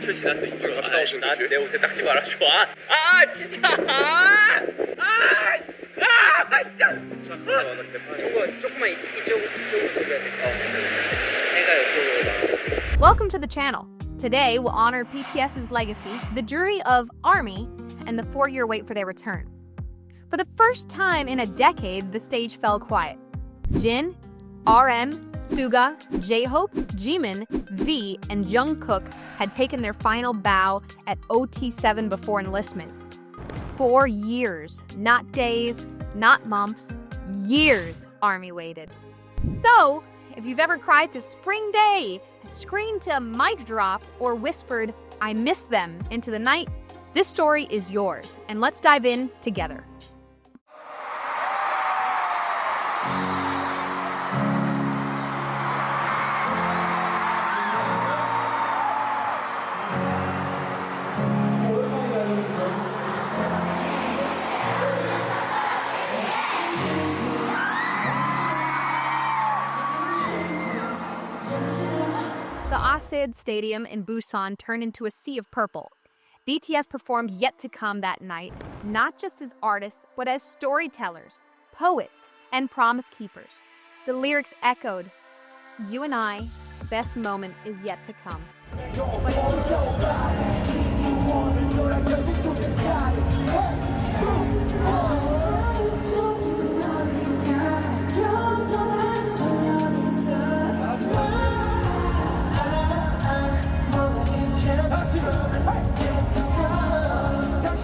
10초 지났어. 이쪽 다시 나오시는 거지? 내 옷에 닦지 말아줘. 진짜. 진짜. 저거 조금만 이쪽으로 돌려야 돼. 해가 이쪽으로 나. Welcome to the channel. Today we'll honor BTS's legacy, the jury of ARMY, and the 4-year wait for their return. For the first time in a decade, the stage fell quiet. Jin, RM, Suga, J-Hope, Jimin, V, and Jungkook had taken their final bow at OT7 before enlistment. 4 years, not days, not months, years ARMY waited. So, if you've ever cried to Spring Day, screamed to Mic Drop, or whispered, I miss them, into the night, this story is yours, and let's dive in together. The Asid Stadium in Busan turned into a sea of purple. BTS performed yet to come that night, not just as artists, but as storytellers, poets, and promise keepers. The lyrics echoed, "You and I, best moment is yet to come."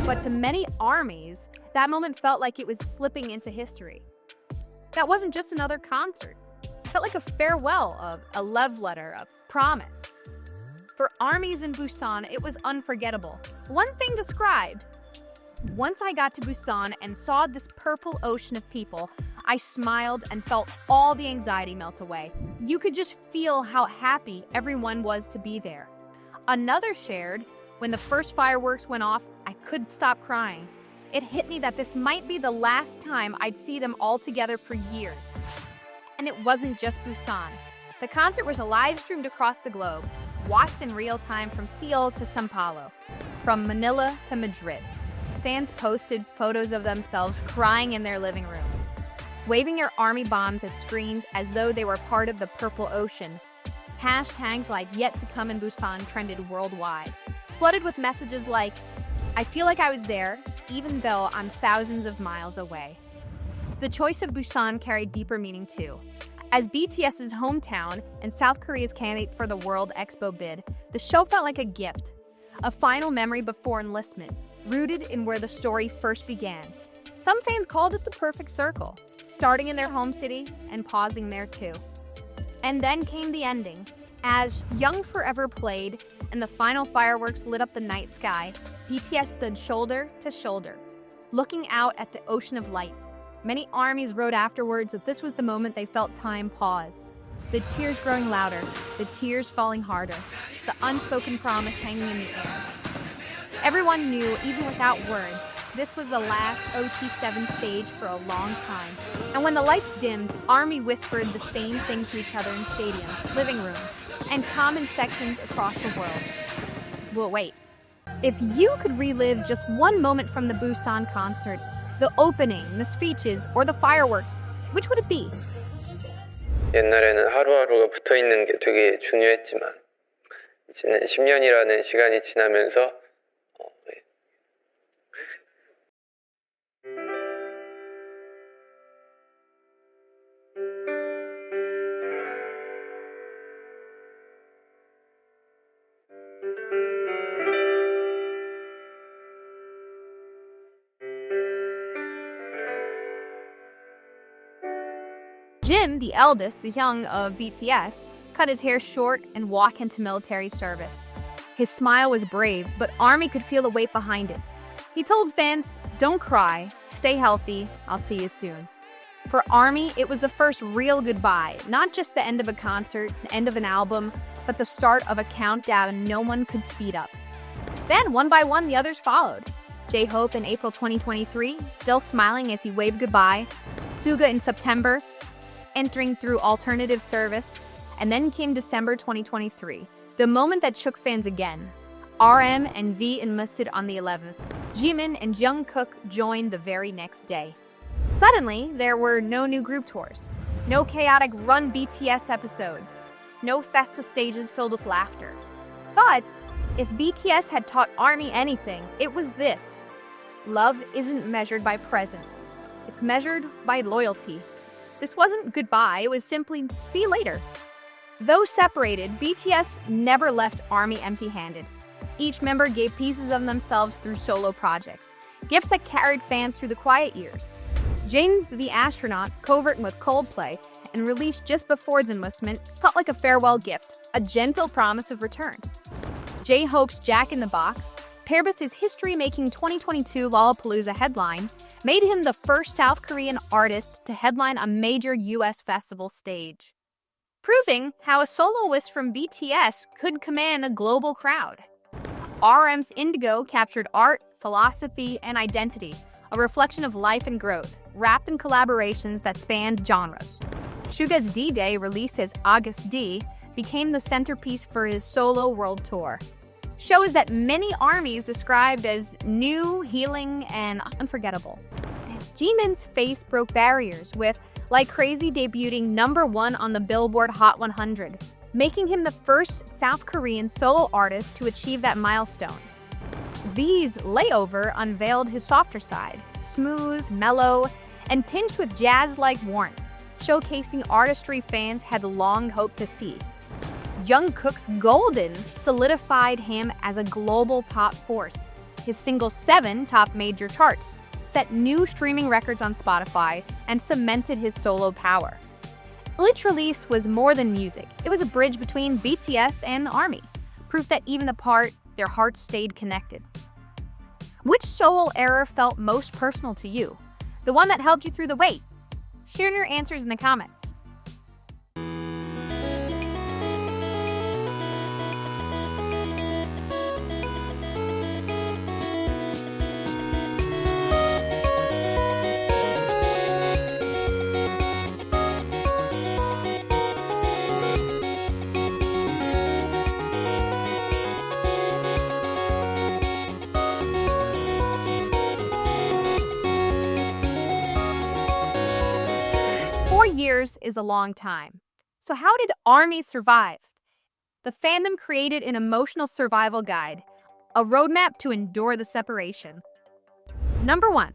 But to many ARMYs, that moment felt like it was slipping into history. That wasn't just another concert. It felt like a farewell, a love letter, a promise. For ARMYs in Busan, it was unforgettable. One thing described: once I got to Busan and saw this purple ocean of people, I smiled and felt all the anxiety melt away. You could just feel how happy everyone was to be there. Another shared, when the first fireworks went off, I couldn't stop crying. It hit me that this might be the last time I'd see them all together for years. And it wasn't just Busan. The concert was live streamed across the globe, watched in real time from Seoul to Sao Paulo, from Manila to Madrid. Fans posted photos of themselves crying in their living rooms, waving their ARMY bombs at screens as though they were part of the purple ocean. Hashtags like "Yet to Come in Busan" trended worldwide, flooded with messages like, I feel like I was there, even though I'm thousands of miles away. The choice of Busan carried deeper meaning too. As BTS's hometown and South Korea's candidate for the World Expo bid, the show felt like a gift, a final memory before enlistment, rooted in where the story first began. Some fans called it the perfect circle, starting in their home city and pausing there too. And then came the ending. As Young Forever played and the final fireworks lit up the night sky, BTS stood shoulder to shoulder, looking out at the ocean of light. Many ARMYs wrote afterwards that this was the moment they felt time pause. The cheers growing louder, the tears falling harder, the unspoken promise hanging in the air. Everyone knew, even without words, this was the last OT7 stage for a long time. And when the lights dimmed, ARMY whispered the same thing to each other in stadiums, living rooms, and comment sections across the world. Well, wait. If you could relive just one moment from the Busan concert, the opening, the speeches, or the fireworks, which would it be? 옛날에는 하루하루가 붙어 있는 게 되게 중요했지만 이제는 10년이라는 시간이 지나면서 Jin, the eldest, the young of BTS, cut his hair short and walked into military service. His smile was brave, but ARMY could feel the weight behind it. He told fans, "Don't cry, stay healthy, I'll see you soon." For ARMY, it was the first real goodbye, not just the end of a concert, the end of an album, but the start of a countdown no one could speed up. Then, one by one, the others followed. J-Hope in April 2023, still smiling as he waved goodbye. Suga in September, entering through alternative service. And then came December 2023, the moment that shook fans again. RM and V enlisted on the 11th. Jimin and Jungkook joined the very next day. Suddenly, there were no new group tours, no chaotic Run BTS episodes, no Festa stages filled with laughter. But if BTS had taught ARMY anything, it was this. Love isn't measured by presence. It's measured by loyalty. This wasn't goodbye, it was simply see you later. Though separated, BTS never left ARMY empty-handed. Each member gave pieces of themselves through solo projects, gifts that carried fans through the quiet years. James the Astronaut, co-written with Coldplay, and released just before his enlistment, felt like a farewell gift, a gentle promise of return. J-Hope's Jack in the Box, paired with his history-making 2022 Lollapalooza headline, made him the first South Korean artist to headline a major US festival stage, proving how a soloist from BTS could command a global crowd. RM's Indigo captured art, philosophy, and identity, a reflection of life and growth, wrapped in collaborations that spanned genres. Suga's D-Day, released as August D, became the centerpiece for his solo world tour. Shows that many ARMYs described as new, healing, and unforgettable. Jimin's face broke barriers with Like Crazy debuting #1 on the Billboard Hot 100, making him the first South Korean solo artist to achieve that milestone. V's Layover unveiled his softer side, smooth, mellow, and tinged with jazz-like warmth, showcasing artistry fans had long hoped to see. Jungkook's Golden solidified him as a global pop force. His single 7 topped major charts, set new streaming records on Spotify, and cemented his solo power. Glitch Release was more than music. It was a bridge between BTS and ARMY, proof that even apart, their hearts stayed connected. Which solo era felt most personal to you? The one that helped you through the wait? Share your answers in the comments. Years is a long time. So how did ARMY survive? The fandom created an emotional survival guide, a roadmap to endure the separation. #1.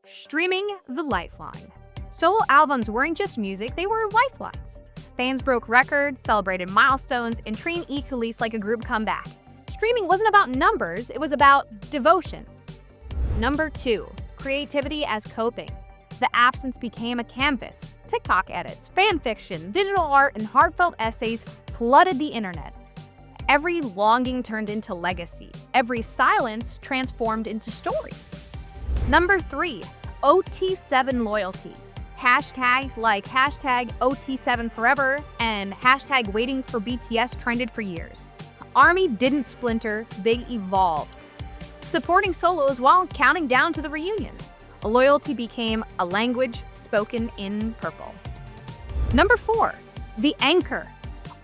Streaming the lifeline. Solo albums weren't just music, they were lifelines. Fans broke records, celebrated milestones, and treated equally like a group comeback. Streaming wasn't about numbers, it was about devotion. #2. Creativity as coping. The absence became a canvas. TikTok edits, fan fiction, digital art, and heartfelt essays flooded the internet. Every longing turned into legacy. Every silence transformed into stories. #3. OT7 loyalty. Hashtags like hashtag OT7forever and hashtag waiting for BTS trended for years. ARMY didn't splinter, they evolved. Supporting solos while counting down to the reunion. Loyalty became a language spoken in purple. #4. The anchor.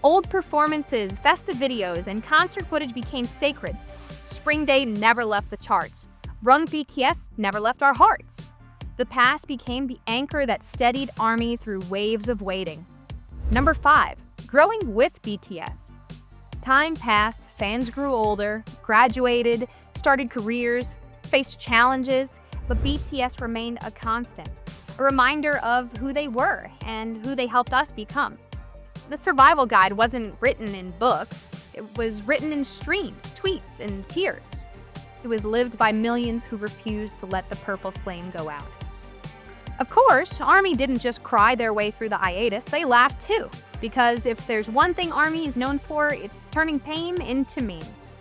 Old performances, festive videos, and concert footage became sacred. Spring Day never left the charts. Run BTS never left our hearts. The past became the anchor that steadied ARMY through waves of waiting. #5. Growing with BTS. Time passed, fans grew older, graduated, started careers, faced challenges, but BTS remained a constant, a reminder of who they were and who they helped us become. The survival guide wasn't written in books, it was written in streams, tweets, and tears. It was lived by millions who refused to let the purple flame go out. Of course, ARMY didn't just cry their way through the hiatus, they laughed too. Because if there's one thing ARMY is known for, it's turning pain into memes.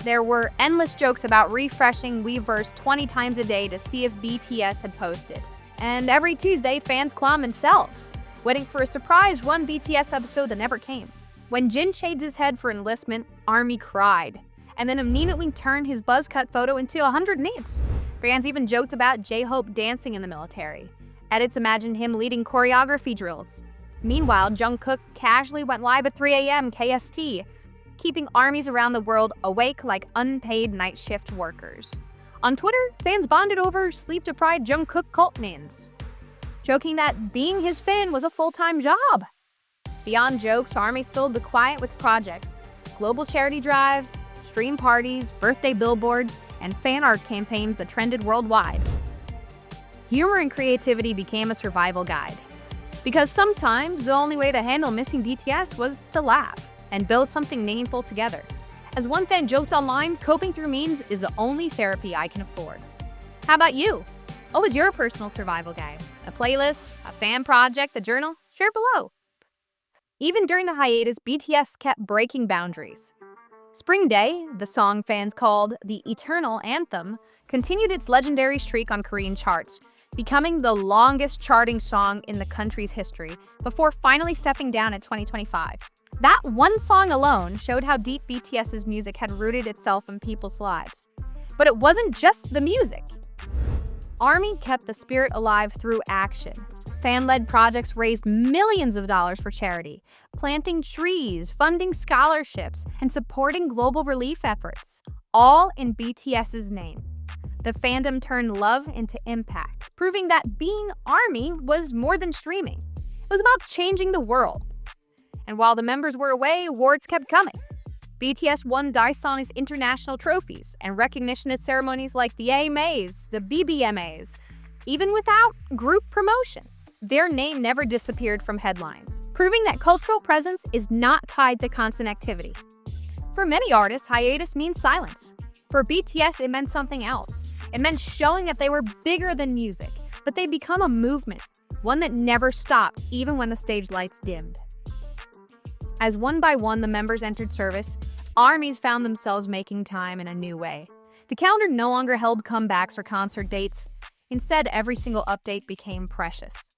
There were endless jokes about refreshing Weverse 20 times a day to see if BTS had posted. And every Tuesday, fans clung themselves, waiting for a surprise Run BTS episode that never came. When Jin shaved his head for enlistment, ARMY cried, and then immediately turned his buzz cut photo into 100 memes. Fans even joked about J-Hope dancing in the military. Edits imagined him leading choreography drills. Meanwhile, Jungkook casually went live at 3 a.m. KST, keeping armies around the world awake like unpaid night shift workers. On Twitter, fans bonded over sleep-deprived Jungkook cult minions, joking that being his fan was a full-time job. Beyond jokes, ARMY filled the quiet with projects, global charity drives, stream parties, birthday billboards, and fan art campaigns that trended worldwide. Humor and creativity became a survival guide, because sometimes the only way to handle missing BTS was to laugh and build something meaningful together. As one fan joked online, coping through memes is the only therapy I can afford. How about you? What was your personal survival guide? A playlist, a fan project, a journal? Share below. Even during the hiatus, BTS kept breaking boundaries. Spring Day, the song fans called the eternal anthem, continued its legendary streak on Korean charts, becoming the longest charting song in the country's history before finally stepping down in 2025. That one song alone showed how deep BTS's music had rooted itself in people's lives. But it wasn't just the music. ARMY kept the spirit alive through action. Fan-led projects raised millions of dollars for charity, planting trees, funding scholarships, and supporting global relief efforts, all in BTS's name. The fandom turned love into impact, proving that being ARMY was more than streaming. It was about changing the world. And while the members were away, awards kept coming. BTS won Daesung's international trophies and recognition at ceremonies like the AMAs, the BBMAs, even without group promotion. Their name never disappeared from headlines, proving that cultural presence is not tied to constant activity. For many artists, hiatus means silence. For BTS, it meant something else. It meant showing that they were bigger than music, that they'd become a movement, one that never stopped even when the stage lights dimmed. As one by one the members entered service, ARMYs found themselves making time in a new way. The calendar no longer held comebacks or concert dates. Instead, every single update became precious.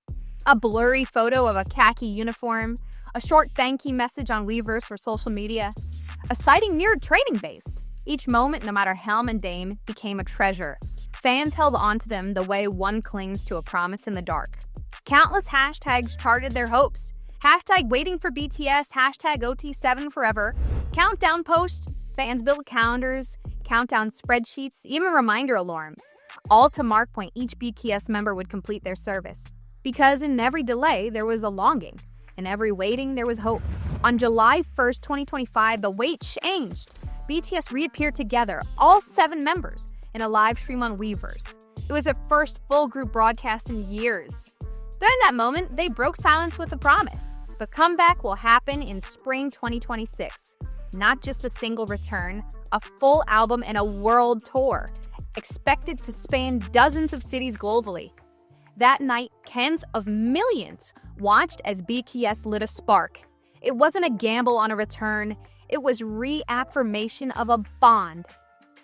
A blurry photo of a khaki uniform, a short thank you message on Weverse or social media, a sighting near a training base. Each moment, no matter helm and dame, became a treasure. Fans held onto them the way one clings to a promise in the dark. Countless hashtags charted their hopes. Hashtag waiting for BTS, hashtag OT7 forever, countdown posts, fans built calendars, countdown spreadsheets, even reminder alarms, all to mark when each BTS member would complete their service. Because in every delay, there was a longing. In every waiting, there was hope. On July 1st, 2025, the wait changed. BTS reappeared together, all 7 members, in a live stream on Weverse. It was their first full group broadcast in years. During that moment, they broke silence with a promise. The comeback will happen in spring 2026. Not just a single return, a full album and a world tour, expected to span dozens of cities globally. That night, tens of millions watched as BTS lit a spark. It wasn't a gamble on a return, it was reaffirmation of a bond.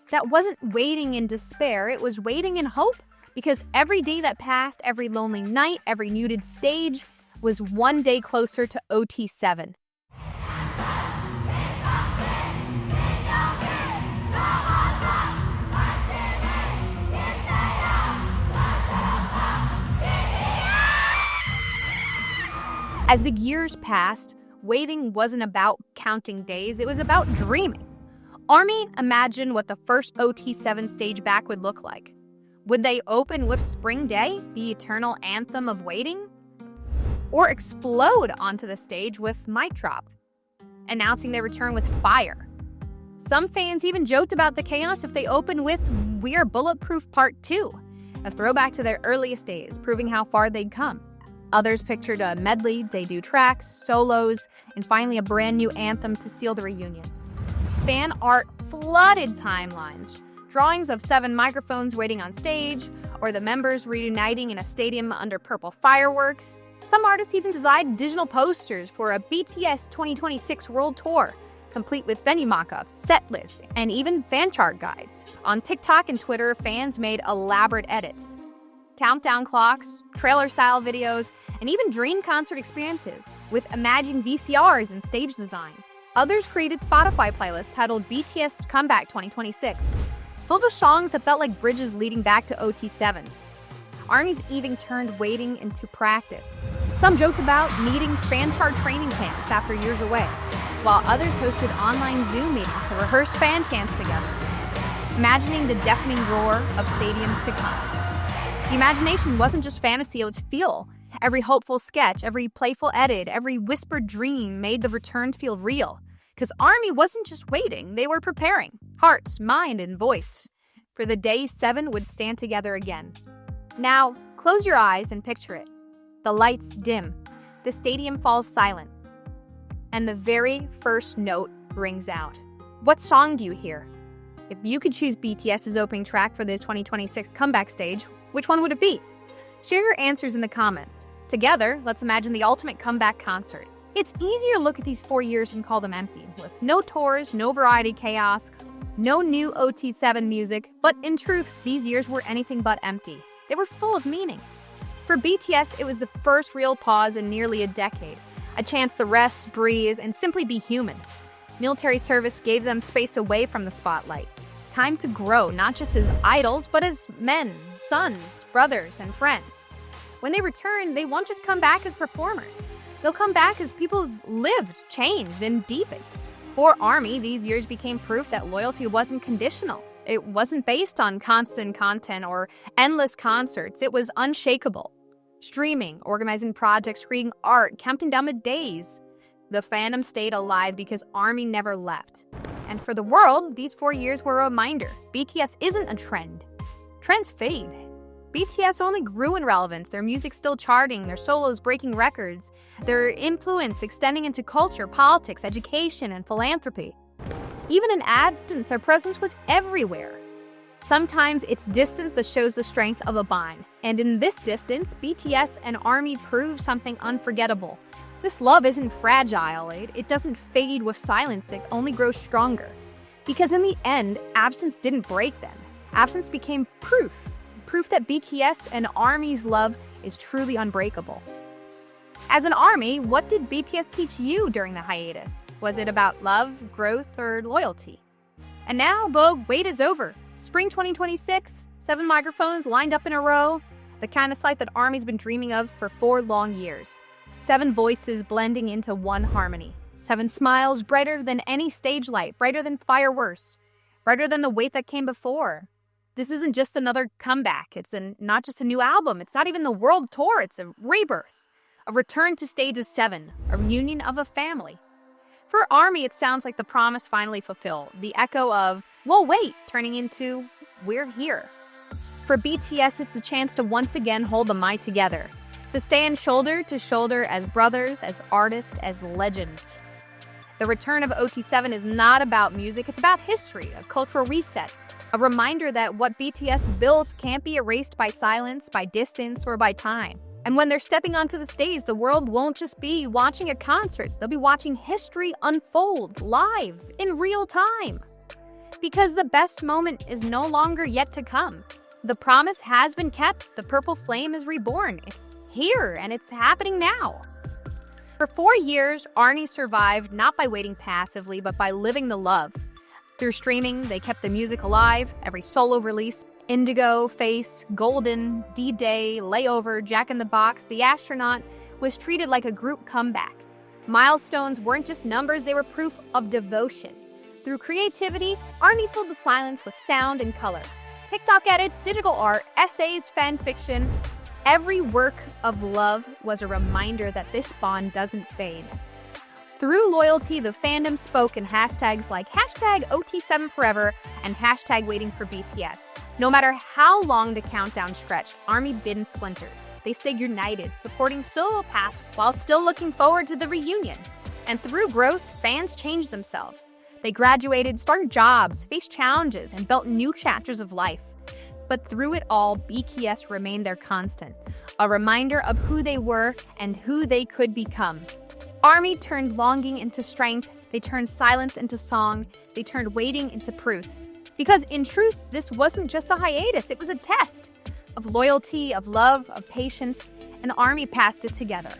That wasn't waiting in despair, it was waiting in hope. Because every day that passed, every lonely night, every muted stage, was one day closer to OT7. As the years passed, waiting wasn't about counting days, it was about dreaming. ARMY imagined what the first OT7 stage back would look like. Would they open with Spring Day, the eternal anthem of waiting? Or explode onto the stage with Mic Drop, announcing their return with fire? Some fans even joked about the chaos if they opened with We Are Bulletproof Part 2, a throwback to their earliest days, proving how far they'd come. Others pictured a medley, debut tracks, solos, and finally a brand new anthem to seal the reunion. Fan art flooded timelines. Drawings of 7 microphones waiting on stage, or the members reuniting in a stadium under purple fireworks. Some artists even designed digital posters for a BTS 2026 world tour, complete with venue mock-ups, set lists, and even fan chart guides. On TikTok and Twitter, fans made elaborate edits. Countdown clocks, trailer-style videos, and even dream concert experiences with imagined VCRs and stage design. Others created Spotify playlists titled BTS Comeback 2026, filled with songs that felt like bridges leading back to OT7. ARMYs even turned waiting into practice. Some joked about needing fan chart training camps after years away. while others hosted online Zoom meetings to rehearse fan chants together, imagining the deafening roar of stadiums to come. The imagination wasn't just fantasy, it was fuel. Every hopeful sketch, every playful edit, every whispered dream made the return feel real. Because ARMY wasn't just waiting, they were preparing. Heart, mind, and voice. For the day 7 would stand together again. Now, close your eyes and picture it. The lights dim. The stadium falls silent. And the very first note rings out. What song do you hear? If you could choose BTS's opening track for this 2026 comeback stage, which one would it be? Share your answers in the comments. Together, let's imagine the ultimate comeback concert. It's easier to look at these 4 years and call them empty, with no tours, no variety chaos, no new OT7 music, but in truth, these years were anything but empty. They were full of meaning. For BTS, it was the first real pause in nearly a decade, a chance to rest, breathe, and simply be human. Military service gave them space away from the spotlight. Time to grow, not just as idols, but as men, sons, brothers, and friends. When they return, they won't just come back as performers. They'll come back as people who've lived, changed, and deepened. For ARMY, these years became proof that loyalty wasn't conditional. It wasn't based on constant content or endless concerts. It was unshakable. Streaming, organizing projects, creating art, counting down the days. The fandom stayed alive because ARMY never left. And for the world, these 4 years were a reminder. BTS isn't a trend. Trends fade. BTS only grew in relevance, their music still charting, their solos breaking records, their influence extending into culture, politics, education, and philanthropy. Even in absence, their presence was everywhere. Sometimes it's distance that shows the strength of a bond. And in this distance, BTS and ARMY prove something unforgettable. This love isn't fragile, it doesn't fade with silence, it only grows stronger. Because in the end, absence didn't break them. Absence became proof that BTS and ARMY's love is truly unbreakable. As an ARMY, what did BTS teach you during the hiatus? Was it about love, growth, or loyalty? And now, the wait is over. Spring 2026, 7 microphones lined up in a row, the kind of sight that ARMY's been dreaming of for 4 long years. 7 voices blending into one harmony. 7 smiles brighter than any stage light, brighter than fireworks, brighter than the wait that came before. This isn't just another comeback. It's not just a new album. It's not even the world tour. It's a rebirth, a return to stage of 7, a reunion of a family. For ARMY, it sounds like the promise finally fulfilled. The echo of, well, wait, turning into, we're here. For BTS, it's a chance to once again hold the mic together, to stand shoulder to shoulder as brothers, as artists, as legends. The return of OT7 is not about music, it's about history, a cultural reset, a reminder that what BTS built can't be erased by silence, by distance, or by time. And when they're stepping onto the stage, the world won't just be watching a concert, they'll be watching history unfold live in real time. Because the best moment is no longer yet to come. The promise has been kept, the purple flame is reborn. It's here and it's happening now. For 4 years, ARMY survived not by waiting passively, but by living the love. Through streaming, they kept the music alive. Every solo release, Indigo, Face, Golden, D-Day, Layover, Jack in the Box, The Astronaut, was treated like a group comeback. Milestones weren't just numbers, they were proof of devotion. Through creativity, ARMY filled the silence with sound and color. TikTok edits, digital art, essays, fan fiction. Every work of love was a reminder that this bond doesn't fade. Through loyalty, the fandom spoke in hashtags like #OT7Forever and #WaitingForBTS. No matter how long the countdown stretched, ARMY didn't splinter. They stayed united, supporting solo paths while still looking forward to the reunion. And through growth, fans changed themselves. They graduated, started jobs, faced challenges, and built new chapters of life. But through it all, BTS remained their constant, a reminder of who they were and who they could become. ARMY turned longing into strength, they turned silence into song, they turned waiting into proof. Because in truth, this wasn't just a hiatus, it was a test of loyalty, of love, of patience, and ARMY passed it together.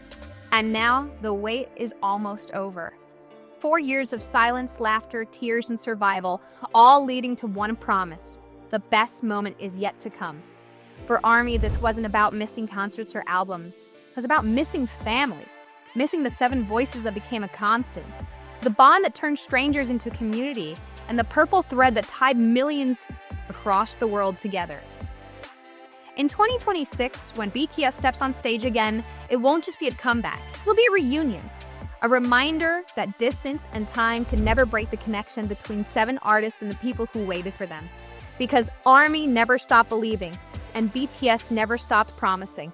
And now, the wait is almost over. 4 years of silence, laughter, tears, and survival, all leading to one promise. The best moment is yet to come. For ARMY, this wasn't about missing concerts or albums. It was about missing family, missing the 7 voices that became a constant. the bond that turned strangers into a community, and the purple thread that tied millions across the world together. In 2026, when BTS steps on stage again, it won't just be a comeback, it'll be a reunion. A reminder that distance and time can never break the connection between 7 artists and the people who waited for them. Because ARMY never stopped believing, and BTS never stopped promising.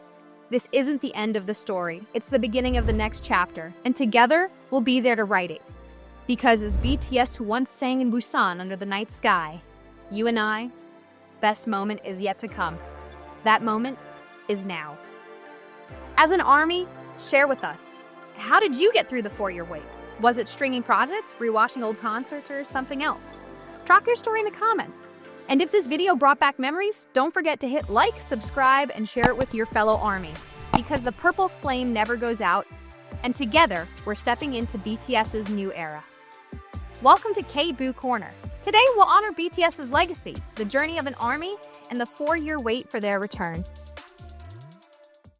This isn't the end of the story, it's the beginning of the next chapter, and together, we'll be there to write it. Because as BTS who once sang in Busan under the night sky, you and I, best moment is yet to come. That moment is now. As an ARMY, share with us. How did you get through the 4-year wait? Was it stringing projects, rewatching old concerts, or something else? Drop your story in the comments. And if this video brought back memories, don't forget to hit like, subscribe, and share it with your fellow ARMY. Because the purple flame never goes out, and together, we're stepping into BTS's new era. Welcome to K-Boo Corner. Today, we'll honor BTS's legacy, the journey of an ARMY, and the 4-year wait for their return.